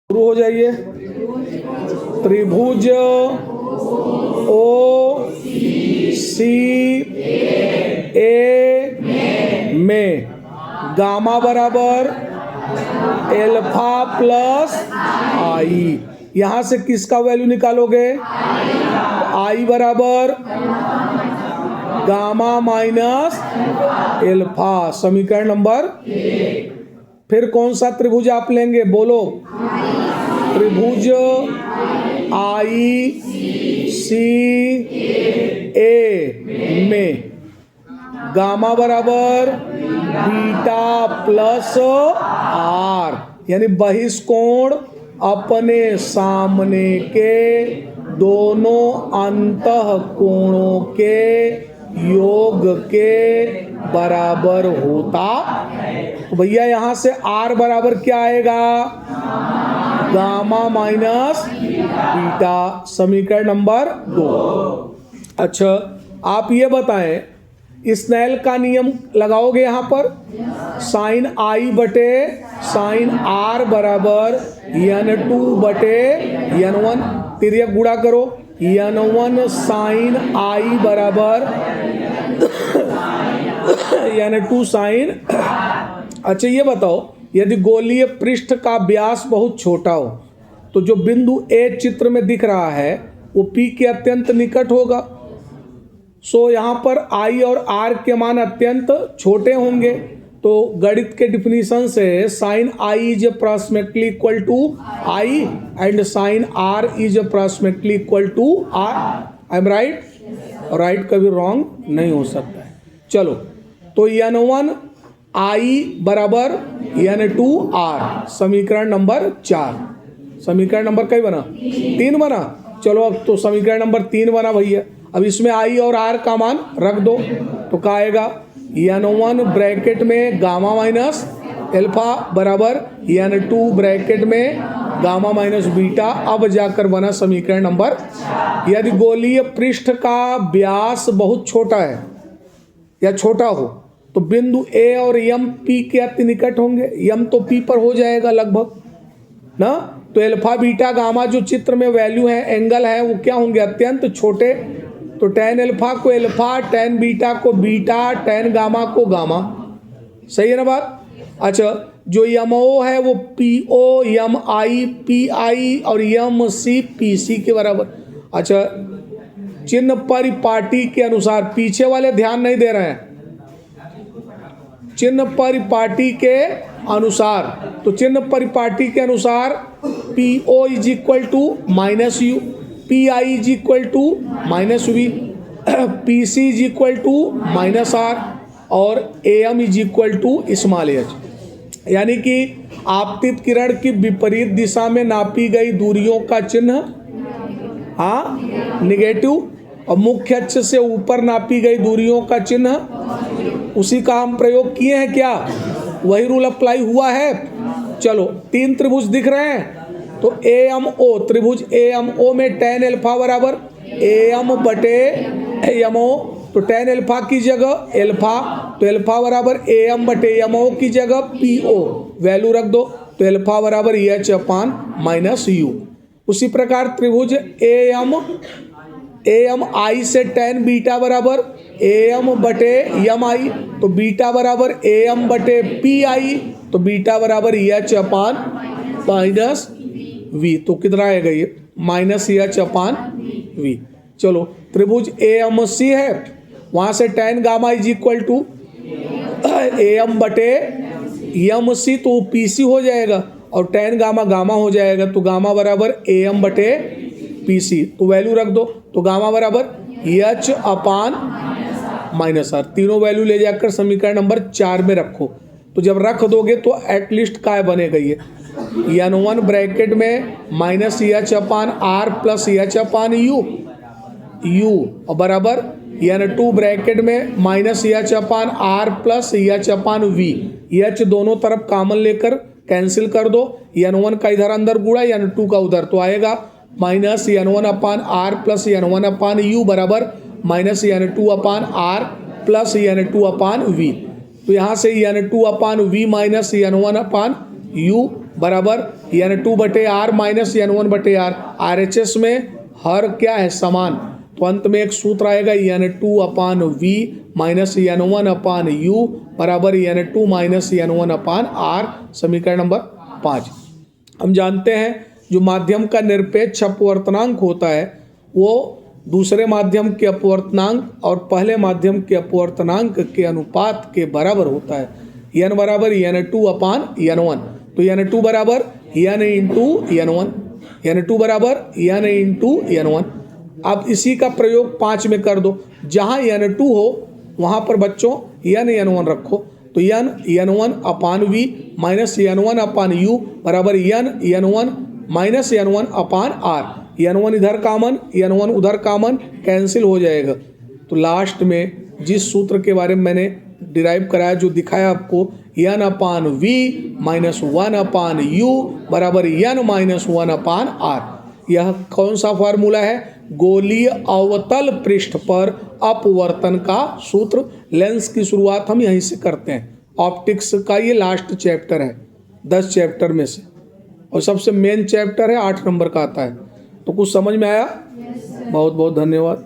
शुरू हो जाइए। त्रिभुज ओ सी ए में गामा बराबर एल्फा प्लस आई। यहां से किसका वैल्यू निकालोगे? आई बराबर गामा माइनस एल्फा, समीकरण नंबर। फिर कौन सा त्रिभुज आप लेंगे? बोलो। त्रिभुज आई सी ए में गामा बराबर बीटा प्लस आर, यानी बहिष्कोण अपने सामने के दोनों अंतः कोणों के योग के बराबर होता। तो भैया यहां से आर बराबर क्या आएगा? गामा माइनस बीटा, समीकरण नंबर 2। अच्छा, आप ये बताएं, स्नेल का नियम लगाओगे यहां पर? साइन आई बटे साइन आर बराबर n2 बटे n1, तिर्यक गुणा करो। n1 साइन आई बराबर n2 साइन। अच्छा ये बताओ, यदि गोलीय पृष्ठ का व्यास बहुत छोटा हो तो जो बिंदु ए चित्र में दिख रहा है वो P के अत्यंत निकट होगा। सो यहाँ पर I और R के मान अत्यंत छोटे होंगे। तो गणित के डिफिनीशन से sine I is approximately equal to I and sine R is approximately equal to R। I am right? Right कभी रॉन्ग नहीं हो सकता है। चलो, तो n1 I बराबर n2 R, समीकरण नंबर 4। समीकरण नंबर कई बना? 3 बना। चलो अब तो समीकरण नंबर 3 बना भैया। अब इसमें I और R का मान रख दो तो क्या आएगा? n1 ब्रैकेट में गामा माइनस एल्फा बराबर n2 ब्रैकेट में गामा माइनस बीटा। अब जाकर बना समीकरण नंबर। यदि गोलीय पृष्ठ का व्यास बहुत छोटा है या छोटा हो तो बिंदु A और M P के अति निकट होंगे। M तो P पर हो जाएगा लगभग ना। तो एल्फा बीटा गामा जो चित्र में वैल्यू है, एंगल है, वो क्या होंगे? अत्यंत छोटे। तो tan एल्फा को एल्फा, tan बीटा को बीटा, tan गामा को गामा। सही है ना बात? अच्छा, जो MO है वो PO, MI PI और MC PC के बराबर। अच्छा, चिन्ह परिपाटी के अनुसार, पीछे वाले ध्यान नहीं दे रहे हैं, चिन्ह परिपाटी के अनुसार, तो चिन्ह परिपाटी के अनुसार PO is equal to minus u, PI is equal to minus v, PC is equal to minus r और AM is equal to small h. यानी कि आपतित किरण की विपरीत दिशा में नापी गई दूरियों का चिन्ह निगेटिव, और मुख्य अक्ष से ऊपर नापी गई दूरियों का चिन्ह उसी का हम प्रयोग किए हैं। क्या वही रूल अप्लाई हुआ है? चलो, 3 त्रिभुज दिख रहे हैं। तो AMO त्रिभुज AMO में tan एल्फा बराबर AM बटे MO, तो tan एल्फा की जगह एल्फा, तो एल्फा बराबर AM बटे MO की जगह PO वैल्यू रख दो, तो एल्फा बराबर EH अपान माइनस U। उसी प्रकार त्रिभुज AMI से tan बीटा बराबर AM बटे MI, तो बीटा बराबर AM बटे PI, तो बीटा बराबर EH अपान माइनस V। तो कितना आएगा ये? माइनस EH अपान V। चलो, त्रिभुज AMC है, वहाँ से tan gamma is equal to AM बटे MC, तो PC हो जाएगा और tan गामा गामा हो जाएगा, तो गामा बराबर AM बटे PC, तो वैल्यू रख दो, तो गामा बराबर EH अपान माइनस आर। तीनों वैल्यू ले जाकर समीकरण नंबर 4 में रखो। तो जब रख दोगे तो एटलीस्ट काय बनेगा ये? n1 ब्रैकेट में माइनस EH अपान R प्लस EH अपान U और बराबर n2 ब्रैकेट में माइनस EH अपान R प्लस EH अपान V। EH दोनों तरफ कॉमन लेकर कैंसिल कर दो, n1 का इधर अंदर गुणा, n2 का उधर, तो आएगा माइनस n1 अपान R प्लस n1 अपान U बराबर माइनस n2 अपान R प्लस n2 अपान V। तो यहाँ से n2 अपान V माइनस n1 अपान u बराबर n2 बटे आर माइनस n1 बटे आर। RHS में हर क्या है, समान, तो अंत में एक सूत्र आएगा n2 अपान v माइनस n1 अपान u बराबर n2 माइनस n1 अपान r। समीकरण नंबर 5। हम जानते हैं जो माध्यम का निरपेक्ष अपवर्तनांक होता है वो दूसरे माध्यम के अपवर्तनांक और पहले माध्यम के अपवर्तनांक के अनुपात के बराबर होता है। n बराबर n2 अपान n1, तो n2 बराबर n इंटू n1, n2 बराबर n इंटू n1। अब इसी का प्रयोग 5 में कर दो, जहाँ n2 हो वहाँ पर बच्चों n n1 रखो, तो n n1 अपान v माइनस n1 अपान u बराबर n n1 माइनस n1 अपान r। n1 इधर कामन, n1 उधर कामन, कैंसिल हो जाएगा। तो लास्ट में जिस सूत्र के बारे में मैंने डिराइव कराया, जो दिखाया आपको, n अपान v माइनस 1 अपान u बराबर n माइनस 1 अपान r। यह कौन सा फार्मूला है? गोलीय अवतल पृष्ठ पर अपवर्तन का सूत्र। लेंस की शुरुआत हम यहीं से करते हैं। ऑप्टिक्स का ये लास्ट चैप्टर है 10 चैप्टर में से, और सबसे मेन चैप्टर है 8 नंबर का आता है। तो कुछ समझ में आया? बहुत बहुत धन्यवाद।